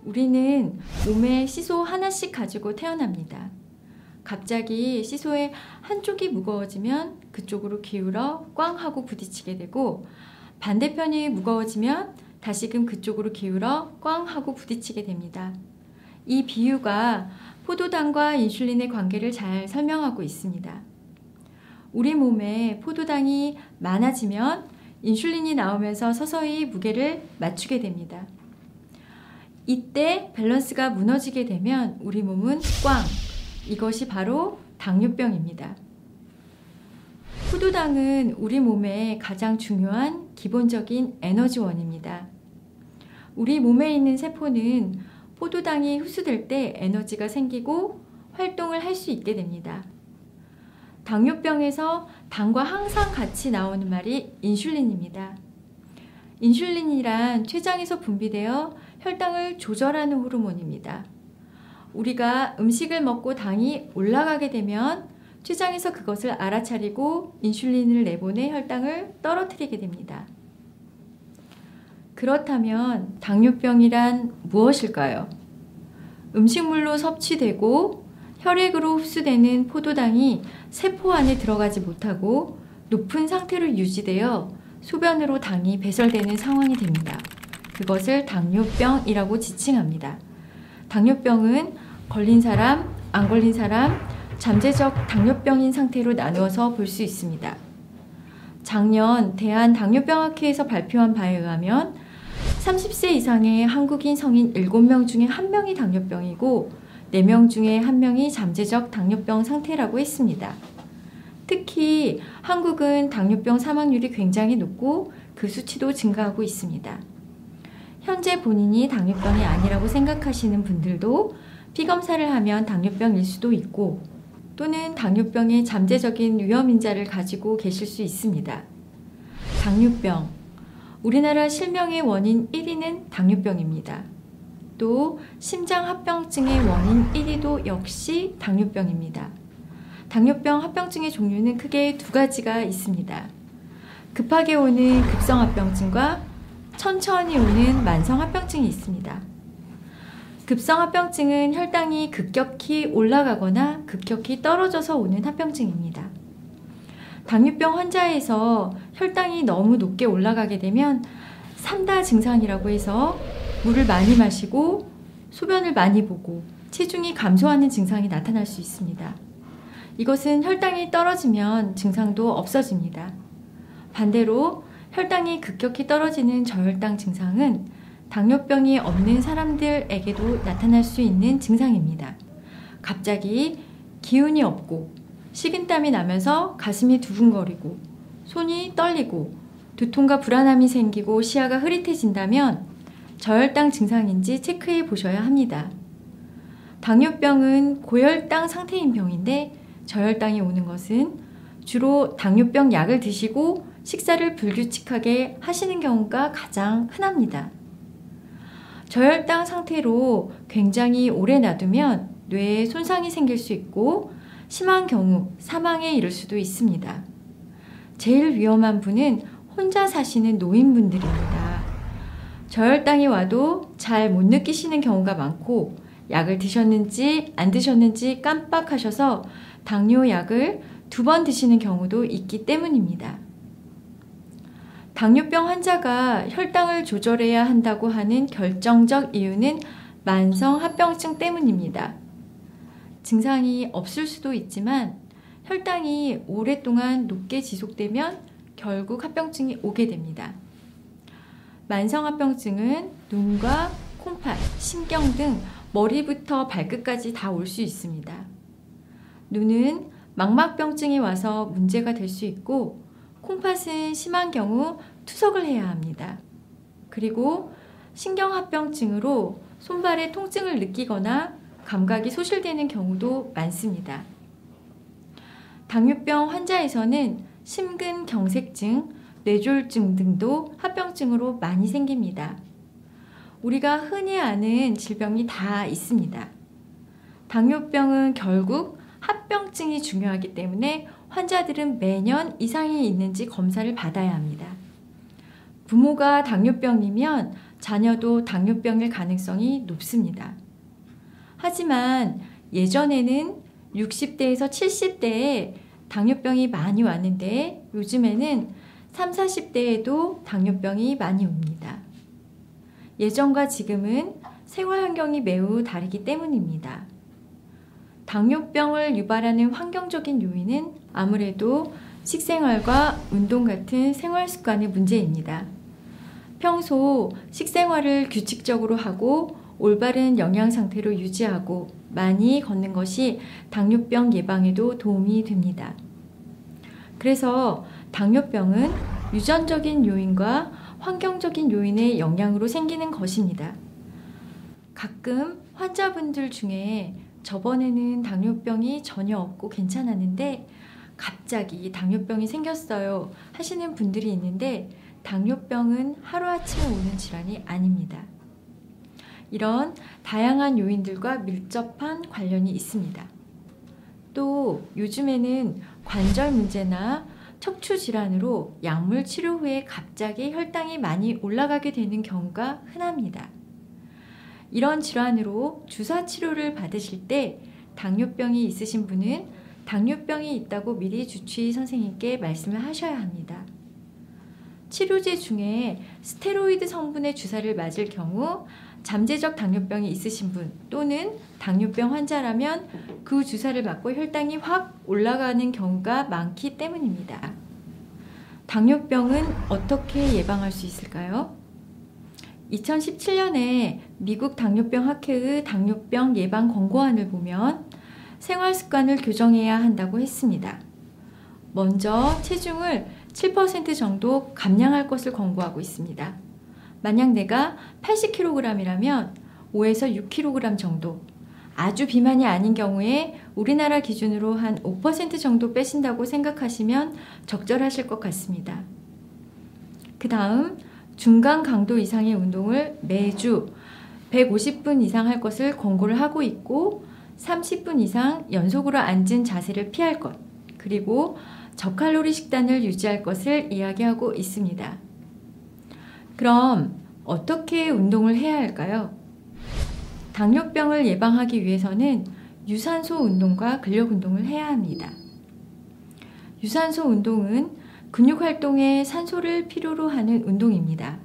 우리는 몸에 시소 하나씩 가지고 태어납니다. 갑자기 시소의 한쪽이 무거워지면 그쪽으로 기울어 꽝 하고 부딪히게 되고, 반대편이 무거워지면 다시금 그쪽으로 기울어 꽝 하고 부딪히게 됩니다. 이 비유가 포도당과 인슐린의 관계를 잘 설명하고 있습니다. 우리 몸에 포도당이 많아지면 인슐린이 나오면서 서서히 무게를 맞추게 됩니다. 이때 밸런스가 무너지게 되면 우리 몸은 꽝! 이것이 바로 당뇨병입니다. 포도당은 우리 몸의 가장 중요한 기본적인 에너지원입니다. 우리 몸에 있는 세포는 포도당이 흡수될 때 에너지가 생기고 활동을 할 수 있게 됩니다. 당뇨병에서 당과 항상 같이 나오는 말이 인슐린입니다. 인슐린이란 췌장에서 분비되어 혈당을 조절하는 호르몬입니다. 우리가 음식을 먹고 당이 올라가게 되면 췌장에서 그것을 알아차리고 인슐린을 내보내 혈당을 떨어뜨리게 됩니다. 그렇다면 당뇨병이란 무엇일까요? 음식물로 섭취되고 혈액으로 흡수되는 포도당이 세포 안에 들어가지 못하고 높은 상태로 유지되어 소변으로 당이 배설되는 상황이 됩니다. 그것을 당뇨병이라고 지칭합니다. 당뇨병은 걸린 사람, 안 걸린 사람, 잠재적 당뇨병인 상태로 나누어서 볼 수 있습니다. 작년 대한당뇨병학회에서 발표한 바에 의하면 30세 이상의 한국인 성인 7명 중에 1명이 당뇨병이고 4명 중에 1명이 잠재적 당뇨병 상태라고 했습니다. 특히 한국은 당뇨병 사망률이 굉장히 높고 그 수치도 증가하고 있습니다. 현재 본인이 당뇨병이 아니라고 생각하시는 분들도 피검사를 하면 당뇨병일 수도 있고, 또는 당뇨병의 잠재적인 위험인자를 가지고 계실 수 있습니다. 당뇨병. 우리나라 실명의 원인 1위는 당뇨병입니다. 또 심장합병증의 원인 1위도 역시 당뇨병입니다. 당뇨병 합병증의 종류는 크게 2가지가 있습니다. 급하게 오는 급성합병증과 천천히 오는 만성합병증이 있습니다. 급성합병증은 혈당이 급격히 올라가거나 급격히 떨어져서 오는 합병증입니다. 당뇨병 환자에서 혈당이 너무 높게 올라가게 되면 3다 증상이라고 해서 물을 많이 마시고 소변을 많이 보고 체중이 감소하는 증상이 나타날 수 있습니다. 이것은 혈당이 떨어지면 증상도 없어집니다. 반대로 혈당이 급격히 떨어지는 저혈당 증상은 당뇨병이 없는 사람들에게도 나타날 수 있는 증상입니다. 갑자기 기운이 없고 식은땀이 나면서 가슴이 두근거리고 손이 떨리고 두통과 불안함이 생기고 시야가 흐릿해진다면 저혈당 증상인지 체크해 보셔야 합니다. 당뇨병은 고혈당 상태인 병인데 저혈당이 오는 것은 주로 당뇨병 약을 드시고 식사를 불규칙하게 하시는 경우가 가장 흔합니다. 저혈당 상태로 굉장히 오래 놔두면 뇌에 손상이 생길 수 있고 심한 경우 사망에 이를 수도 있습니다. 제일 위험한 분은 혼자 사시는 노인분들입니다. 저혈당이 와도 잘 못 느끼시는 경우가 많고 약을 드셨는지 안 드셨는지 깜빡하셔서 당뇨약을 2번 드시는 경우도 있기 때문입니다. 당뇨병 환자가 혈당을 조절해야 한다고 하는 결정적 이유는 만성합병증 때문입니다. 증상이 없을 수도 있지만 혈당이 오랫동안 높게 지속되면 결국 합병증이 오게 됩니다. 만성합병증은 눈과 콩팥, 신경 등 머리부터 발끝까지 다 올 수 있습니다. 눈은 망막병증이 와서 문제가 될 수 있고 콩팥은 심한 경우 투석을 해야 합니다. 그리고 신경합병증으로 손발에 통증을 느끼거나 감각이 소실되는 경우도 많습니다. 당뇨병 환자에서는 심근경색증, 뇌졸중 등도 합병증으로 많이 생깁니다. 우리가 흔히 아는 질병이 다 있습니다. 당뇨병은 결국 합병증이 중요하기 때문에 환자들은 매년 이상이 있는지 검사를 받아야 합니다. 부모가 당뇨병이면 자녀도 당뇨병일 가능성이 높습니다. 하지만 예전에는 60대에서 70대에 당뇨병이 많이 왔는데 요즘에는 30, 40대에도 당뇨병이 많이 옵니다. 예전과 지금은 생활 환경이 매우 다르기 때문입니다. 당뇨병을 유발하는 환경적인 요인은 아무래도 식생활과 운동 같은 생활 습관의 문제입니다. 평소 식생활을 규칙적으로 하고 올바른 영양 상태로 유지하고 많이 걷는 것이 당뇨병 예방에도 도움이 됩니다. 그래서 당뇨병은 유전적인 요인과 환경적인 요인의 영향으로 생기는 것입니다. 가끔 환자분들 중에 저번에는 당뇨병이 전혀 없고 괜찮았는데 갑자기 당뇨병이 생겼어요 하시는 분들이 있는데 당뇨병은 하루아침에 오는 질환이 아닙니다. 이런 다양한 요인들과 밀접한 관련이 있습니다. 또 요즘에는 관절 문제나 척추 질환으로 약물 치료 후에 갑자기 혈당이 많이 올라가게 되는 경우가 흔합니다. 이런 질환으로 주사 치료를 받으실 때 당뇨병이 있으신 분은 당뇨병이 있다고 미리 주치의 선생님께 말씀을 하셔야 합니다. 치료제 중에 스테로이드 성분의 주사를 맞을 경우 잠재적 당뇨병이 있으신 분 또는 당뇨병 환자라면 그 주사를 맞고 혈당이 확 올라가는 경우가 많기 때문입니다. 당뇨병은 어떻게 예방할 수 있을까요? 2017년에 미국 당뇨병 학회의 당뇨병 예방 권고안을 보면 생활 습관을 교정해야 한다고 했습니다. 먼저 체중을 7% 정도 감량할 것을 권고하고 있습니다. 만약 내가 80kg이라면 5에서 6kg 정도, 아주 비만이 아닌 경우에 우리나라 기준으로 한 5% 정도 빼신다고 생각하시면 적절하실 것 같습니다. 그 다음 중간 강도 이상의 운동을 매주 150분 이상 할 것을 권고를 하고 있고 30분 이상 연속으로 앉은 자세를 피할 것, 그리고 저칼로리 식단을 유지할 것을 이야기하고 있습니다. 그럼 어떻게 운동을 해야 할까요? 당뇨병을 예방하기 위해서는 유산소 운동과 근력 운동을 해야 합니다. 유산소 운동은 근육 활동에 산소를 필요로 하는 운동입니다.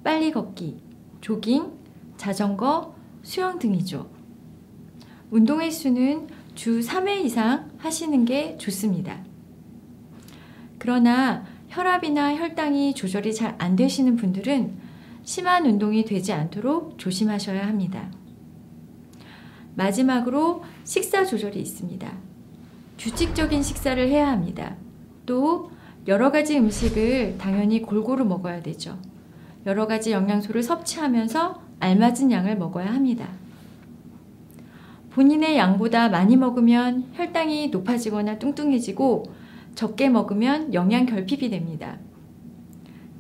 빨리 걷기, 조깅, 자전거, 수영 등이죠. 운동 횟수는 주 3회 이상 하시는 게 좋습니다. 그러나 혈압이나 혈당이 조절이 잘 안 되시는 분들은 심한 운동이 되지 않도록 조심하셔야 합니다. 마지막으로 식사 조절이 있습니다. 규칙적인 식사를 해야 합니다. 또 여러 가지 음식을 당연히 골고루 먹어야 되죠. 여러 가지 영양소를 섭취하면서 알맞은 양을 먹어야 합니다. 본인의 양보다 많이 먹으면 혈당이 높아지거나 뚱뚱해지고 적게 먹으면 영양 결핍이 됩니다.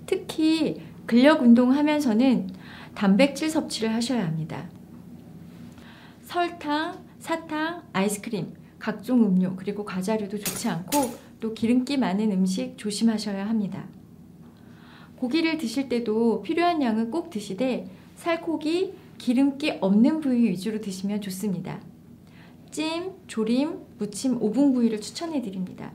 특히 근력 운동하면서는 단백질 섭취를 하셔야 합니다. 설탕, 사탕, 아이스크림, 각종 음료, 그리고 과자류도 좋지 않고 또 기름기 많은 음식 조심하셔야 합니다. 고기를 드실 때도 필요한 양은 꼭 드시되 살코기, 기름기 없는 부위 위주로 드시면 좋습니다. 찜, 조림, 무침, 오븐 구이를 추천해 드립니다.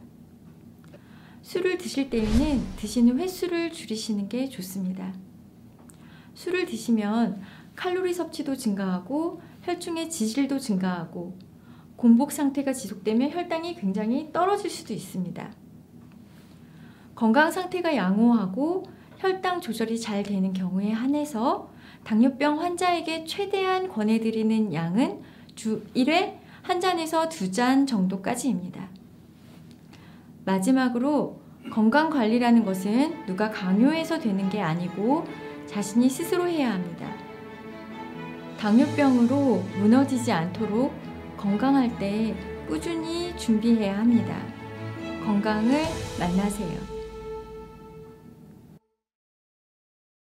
술을 드실 때에는 드시는 횟수를 줄이시는 게 좋습니다. 술을 드시면 칼로리 섭취도 증가하고 혈중의 지질도 증가하고 공복 상태가 지속되면 혈당이 굉장히 떨어질 수도 있습니다. 건강 상태가 양호하고 혈당 조절이 잘 되는 경우에 한해서 당뇨병 환자에게 최대한 권해드리는 양은 주 1회 1잔에서 2잔 정도까지입니다. 마지막으로 건강관리라는 것은 누가 강요해서 되는 게 아니고 자신이 스스로 해야 합니다. 당뇨병으로 무너지지 않도록 건강할 때 꾸준히 준비해야 합니다. 건강을 만나세요.